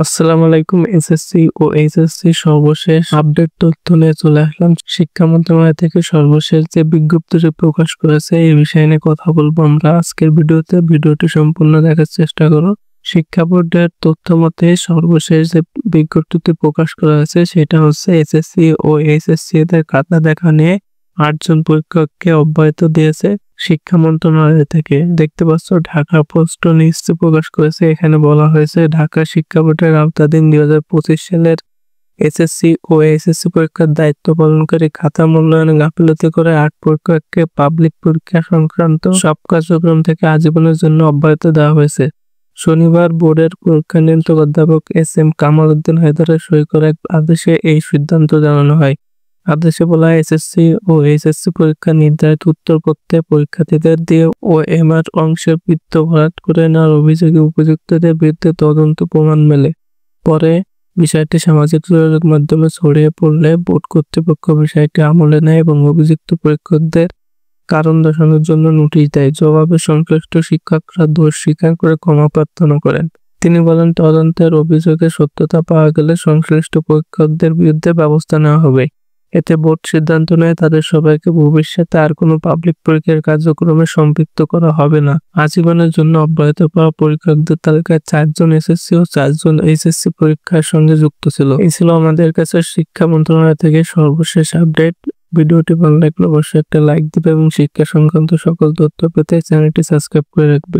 আসসালামু আলাইকুম। এসএসসি ও এইচএসসি সর্বশেষ আপডেট তথ্য নিয়ে চলে আসলাম। শিক্ষা মন্ত্রণালয় থেকে সর্বশেষ যে বিজ্ঞপ্তিটি প্রকাশ করেছে এই বিষয় নিয়ে কথা বলবো আমরা আজকের ভিডিওতে। ভিডিওটি সম্পূর্ণ দেখার চেষ্টা করো। শিক্ষা বোর্ডের তথ্য মতে সর্বশেষ যে বিজ্ঞপ্তিটি প্রকাশ করা হয়েছে সেটা হচ্ছে এসএসসি ও এইচএসসি এদের খাতা দেখা নিয়ে ৮ জন পরীক্ষককে অব্যাহতি দিয়েছে শিক্ষা মন্ত্রণালয় থেকে। দেখতে পাচ্ছ ঢাকা পোস্ট নিউজে প্রকাশ করেছে। এখানে বলা হয়েছে ঢাকা শিক্ষা বোর্ডের আওতাধীন ২০২৫ সালের এসএসসি ও এইচএসসি পরীক্ষার দায়িত্ব পালনকারী খাতা মূল্যায়নে গাফিলতি করে ৮ পরীক্ষককে পাবলিক পরীক্ষা সংক্রান্ত সব কার্যক্রম থেকে আজীবনের জন্য অব্যাহতি দেওয়া হয়েছে। শনিবার বোর্ডের পরীক্ষা নিয়ন্ত্রক অধ্যাপক এস.এম. কামাল উদ্দিন হায়দারের সই করা এক আদেশে এই সিদ্ধান্ত জানানো হয়। আদেশে বলা হয় এসএসসি ও এইচএসসি পরীক্ষা নির্ধারিত উত্তরপত্রে পরীক্ষার্থীদের দিয়ে ওএমআর অংশের বৃত্ত ভরাট করে নেওয়ার অভিযোগে উপযুক্তদের বিরুদ্ধে তদন্ত প্রমাণ মেলে। পরে বিষয়টি সামাজিক যোগাযোগ মাধ্যমে ছড়িয়ে পড়লে বোর্ড কর্তৃপক্ষ বিষয়টি আমলে নেয় এবং অভিযুক্ত পরীক্ষকদের কারণ দর্শানোর জন্য নোটিশ দেয়। জবাবে সংশ্লিষ্ট শিক্ষকরা দোষ স্বীকার করে ক্ষমা প্রার্থনা করেন। তিনি বলেন তদন্তের অভিযোগে সত্যতা পাওয়া গেলে সংশ্লিষ্ট পরীক্ষকদের বিরুদ্ধে ব্যবস্থা নেওয়া হবে। এতে বোর্ড সিদ্ধান্ত নেয় তাদের সবাইকে ভবিষ্যতে আর কোনো পাবলিক পরীক্ষার কার্যক্রমে সম্পৃক্ত করা হবে না। আজীবনের জন্য অব্যাহতি পাওয়া পরীক্ষকদের তালিকায় ৪ জন এসএসসি ও ৪ জন এইচএসসি পরীক্ষার সঙ্গে যুক্ত ছিল। এই ছিল আমাদের কাছে শিক্ষা মন্ত্রণালয় থেকে সর্বশেষ আপডেট। ভিডিওটি ভালো লাগলে অবশ্যই একটা লাইক দিবে এবং শিক্ষা সংক্রান্ত সকল তথ্য পেতে চ্যানেলটি সাবস্ক্রাইব করে রাখবে।